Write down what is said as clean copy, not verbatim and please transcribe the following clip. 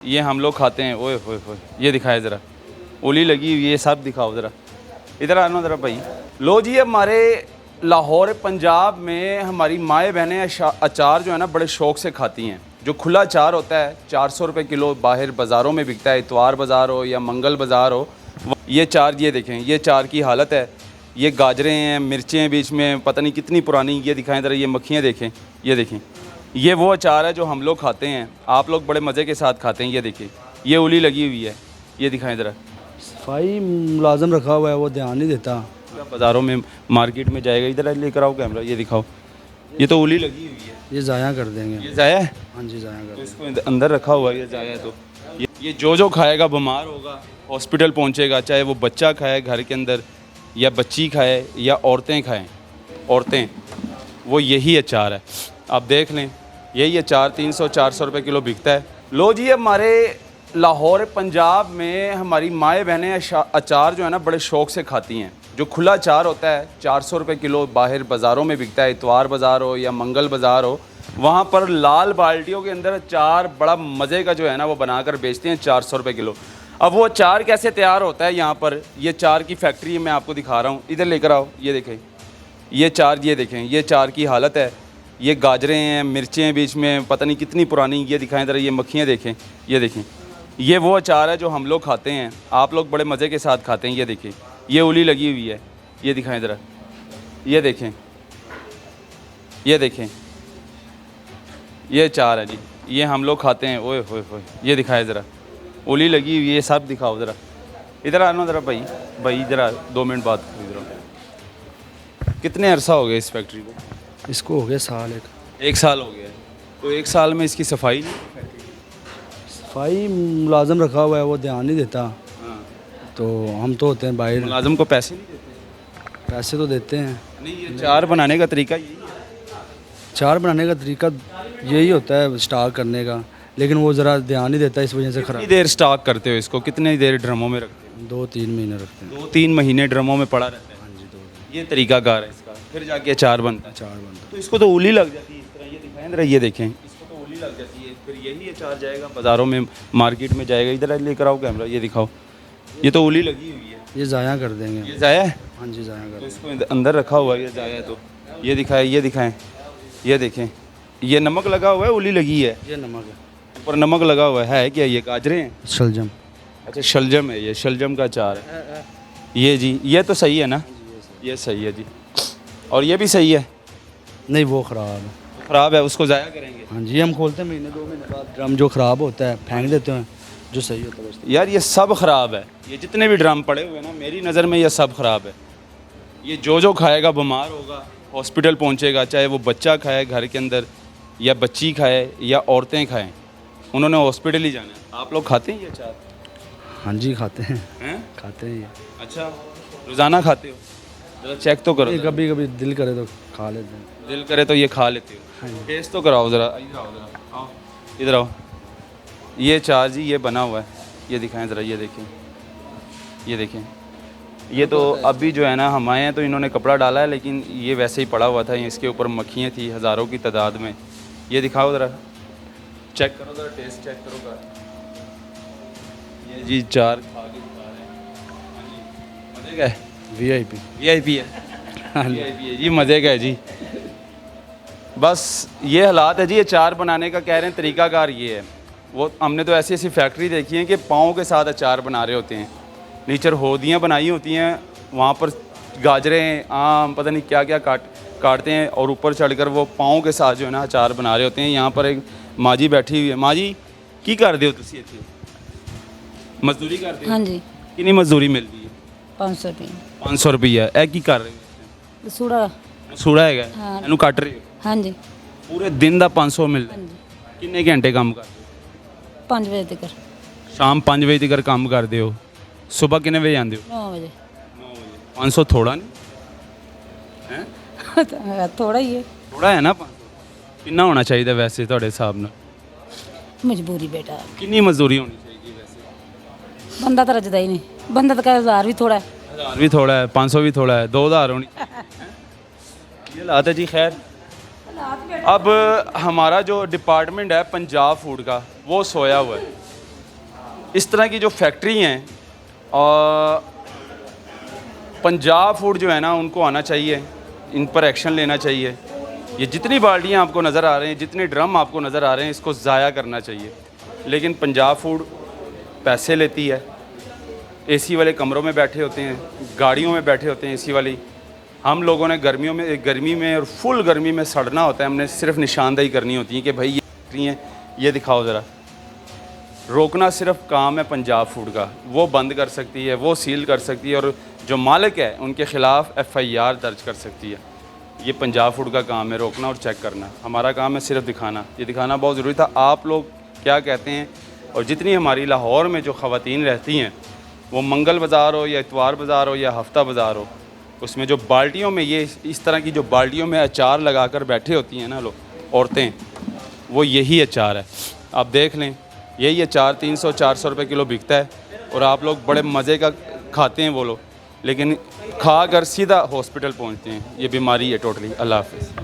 ये हम लोग खाते हैं। ओए होए होए, ये दिखाए ज़रा, उली लगी हुई है, सब दिखाओ ज़रा, इधर आना ज़रा भाई। लो जी, हमारे लाहौर पंजाब में हमारी माएँ बहनें अचार जो है ना बड़े शौक़ से खाती हैं। जो खुला अचार होता है 400 रुपये किलो बाहर बाज़ारों में बिकता है, इतवार बाज़ार हो या मंगल बाज़ार हो। ये अचार ये देखें, ये अचार की हालत है। ये गाजरें हैं, मिर्चें हैं बीच में, पता नहीं कितनी पुरानी। ये दिखाएं ज़रा, ये मक्खियाँ देखें, ये देखें। ये वो अचार है जो हम लोग खाते हैं, आप लोग बड़े मज़े के साथ खाते हैं। ये देखिए, ये उली लगी हुई है, ये दिखाएं ज़रा। सफाई मुलाजम रखा हुआ है, वो ध्यान नहीं देता। बाज़ारों में मार्केट में जाएगा, इधर लेकर आओ कैमरा, ये दिखाओ। ये तो उली लगी हुई है, ये ज़ाया कर देंगे। ये ज़ाया है। हाँ जी, ज़ाया कर तो इसको अंदर रखा हुआ है, ये ज़ाया है। तो ये जो खाएगा बीमार होगा, हॉस्पिटल पहुंचेगा, चाहे वो बच्चा खाए घर के अंदर या बच्ची खाए या औरतें खाएं। औरतें, वो यही अचार है, आप देख लें। यही अचार 300-400 रुपये किलो बिकता है। लो जी, हमारे लाहौर पंजाब में हमारी माएँ बहनें अचार जो है ना बड़े शौक़ से खाती हैं। जो खुला अचार होता है 400 रुपये किलो बाहर बाज़ारों में बिकता है, इतवार बाज़ार हो या मंगल बाज़ार हो। वहाँ पर लाल बाल्टियों के अंदर अचार बड़ा मज़े का जो है ना वो बनाकर बेचते हैं 400 रुपये किलो। अब वो अचार कैसे तैयार होता है, यहाँ पर ये अचार की फैक्ट्री मैं आपको दिखा रहा हूँ, इधर लेकर आओ। ये देखें, ये अचार ये देखें, ये अचार की हालत है। ये गाजरें हैं, मिर्चें हैं बीच में, पता नहीं कितनी पुरानी। ये दिखाएं ज़रा, ये मक्खियाँ देखें, ये देखें। ये वो अचार है जो हम लोग खाते हैं, आप लोग बड़े मज़े के साथ खाते हैं। ये देखिए, ये उली लगी हुई है, ये दिखाएं ज़रा, ये देखें, ये देखें। ये अचार है जी, ये हम लोग खाते हैं। ओए होए होए, ये दिखाएं ज़रा, उली लगी हुई है, सब दिखाओ ज़रा। इधर आना ज़रा भाई, इधर 2 मिनट बात करो। कितने अरसा हो गया इस फैक्ट्री को? इसको हो गया साल एक साल हो गया है। तो एक साल में इसकी सफाई नहीं? सफाई मुलाजम रखा हुआ है, वो ध्यान नहीं देता। हाँ। तो हम तो होते हैं बाहर। मुलाजम को पैसे नहीं देते? पैसे तो देते हैं। नहीं, ये अचार बनाने का तरीका यही है। अचार बनाने का तरीका यही होता है, स्टॉक करने का, लेकिन वो ज़रा ध्यान नहीं देता, इस वजह से कितनी ख़राब। देर स्टॉक करते हो इसको? कितनी देर ड्रमों में रखते हो? 2-3 महीने रखते हैं। 2-3 महीने ड्रमों में पड़ा रहता है। हाँ जी, 2 ये तरीकाकार है इसका, फिर जाके अचार बनता है। अचार बनता तो इसको तो उली लग जाती है इस तरह, ये दिखाएं ज़रा, ये देखें, इसको तो उली लग जाती है, फिर यही अचार जाएगा बाज़ारों में, मार्केट में जाएगा। इधर लेकर आओ कैमरा, ये दिखाओ। ये तो उली लगी हुई है, ये ज़ाया कर देंगे। ये ज़ाया है। हाँ जी, ज़ाया कर तो देंगे। इसको अंदर रखा हुआ है, ये ज़ाया है। तो ये दिखाएं, ये दिखाएं, ये देखें। ये नमक लगा हुआ है, उली लगी है, ये नमक है, ऊपर नमक लगा हुआ है क्या? ये गाजरें हैं? शलजम। अच्छा, शलजम है, ये शलजम का अचार है। ये जी, ये तो सही है ना? ये सही है जी। और ये भी सही है? नहीं, वो ख़राब है। ख़राब है, उसको ज़ाया करेंगे। हाँ जी, हम खोलते हैं महीने 2 महीने बाद, ड्रम जो ख़राब होता है फेंक देते हैं, जो सही होता है बस। यार ये सब ख़राब है, ये जितने भी ड्रम पड़े हुए हैं ना, मेरी नज़र में ये सब ख़राब है। ये जो खाएगा बीमार होगा, हॉस्पिटल पहुंचेगा, चाहे वो बच्चा खाए घर के अंदर या बच्ची खाए या औरतें खाएं, उन्होंने हॉस्पिटल ही जाना है। आप लोग खाते हैं ये अचार? हाँ जी, खाते हैं, खाते हैं ये। अच्छा, रोज़ाना खाते हो? ज़रा चेक तो करो। कभी कभी दिल करे तो खा लेते हैं। दिल करे तो ये खा लेते हो? टेस्ट तो कराओ ज़रा, इधर आओ, ज़रा आओ, इधर आओ। ये अचार जी, ये बना हुआ है, ये दिखाएं ज़रा, ये देखें, ये देखें। ये तो अभी जो है ना हम आए हैं तो इन्होंने कपड़ा डाला है, लेकिन ये वैसे ही पड़ा हुआ था। इसके ऊपर मक्खियाँ थी हज़ारों की तादाद में। ये दिखाओ ज़रा, चेक करो ज़रा, टेस्ट चेक करो ज़रा। ये जी अचार खा के दिखा रहे हैं। हाँ जी, मज़े का है। VIP है। VIP है जी, मज़े का है जी। बस ये हालात है जी। अचार बनाने का कह रहे हैं तरीकाकार ये है। वो हमने तो ऐसी ऐसी फैक्ट्री देखी है कि पाँव के साथ अचार बना रहे होते हैं, नीचे होदियाँ बनाई होती हैं, वहाँ पर गाजरें, आम, पता नहीं क्या क्या काटते हैं, और ऊपर चढ़कर वो पाँव के साथ जो है ना अचार बना रहे होते हैं। यहाँ पर एक माँ जी बैठी हुई है। माँ जी की कर दे हो तुसी इत्थे? मजदूरी करते हो? हाँ जी, कितनी मजदूरी मिलती है? 500 रुपये। 500 रुपया। ए की कर रहे हो? सूड़ा। सूड़ा है हाँ। ਇਹਨੂੰ ਕੱਟ ਰਹੇ ਹੋ? हाँ जी, पूरे दिन ਦਾ 500 ਮਿਲਦਾ? हाँ जी, ਕਿੰਨੇ ਘੰਟੇ ਕੰਮ ਕਰਦੇ ਹੋ? 5 बजे तक। ਸ਼ਾਮ 5 ਵਜੇ ਤੱਕ ਕੰਮ ਕਰਦੇ ਹੋ, ਸਵੇਰ ਕਿੰਨੇ ਵਜੇ ਆਉਂਦੇ ਹੋ? 9 बजे। 9 ਵਜੇ। 500 ਥੋੜਾ ਨਹੀਂ ਹੈ? थोड़ा ही है, ਥੋੜਾ ਹੈ ਨਾ 500? ਕਿੰਨਾ ਹੋਣਾ ਚਾਹੀਦਾ ਵੈਸੇ ਤੁਹਾਡੇ ਹਿਸਾਬ ਨਾਲ? मजबूरी बेटा। ਕਿੰਨੀ ਮਜ਼ਦੂਰੀ ਹੋਣੀ ਚਾਹੀਦੀ ਵੈਸੇ? बंदा तो रजदा ही नहीं, बंदा तो कहे 1000 भी थोड़ा है। 1000 भी थोड़ा है, 500 भी थोड़ा है, 2000 होनी चाहिए। ये हालात है जी। खैर, अब हमारा जो डिपार्टमेंट है पंजाब फूड का, वो सोया हुआ है। इस तरह की जो फैक्ट्री हैं और पंजाब फूड जो है ना, उनको आना चाहिए, इन पर एक्शन लेना चाहिए। ये जितनी बाल्टियाँ आपको नज़र आ रहे हैं, जितने ड्रम आपको नज़र आ रहे हैं, इसको ज़ाया करना चाहिए। लेकिन पंजाब फूड पैसे लेती है, एसी वाले कमरों में बैठे होते हैं, गाड़ियों में बैठे होते हैं एसी वाली। हम लोगों ने गर्मी में और फुल गर्मी में सड़ना होता है। हमने सिर्फ निशानदेही करनी होती है कि भाई ये फैक्ट्री हैं, ये दिखाओ ज़रा। रोकना सिर्फ काम है पंजाब फूड का, वो बंद कर सकती है, वो सील कर सकती है, और जो मालिक है उनके ख़िलाफ़ FIR दर्ज कर सकती है। ये पंजाब फूड का काम है, रोकना और चेक करना। हमारा काम है सिर्फ दिखाना। ये दिखाना बहुत ज़रूरी था। आप लोग क्या कहते हैं? और जितनी हमारी लाहौर में जो ख़वातीन रहती हैं, वो मंगल बाज़ार हो या इतवार बाज़ार हो या हफ्ता बाज़ार हो, उसमें जो बाल्टियों में ये इस तरह की जो बाल्टियों में अचार लगा कर बैठे होती हैं ना लोग, औरतें, वो यही अचार है। आप देख लें, यही अचार 300-400 रुपये किलो बिकता है, और आप लोग बड़े मज़े का खाते हैं वो लोग, लेकिन खा कर सीधा हॉस्पिटल पहुंचते हैं। ये बीमारी है टोटली। अल्लाह हाफ़िज़।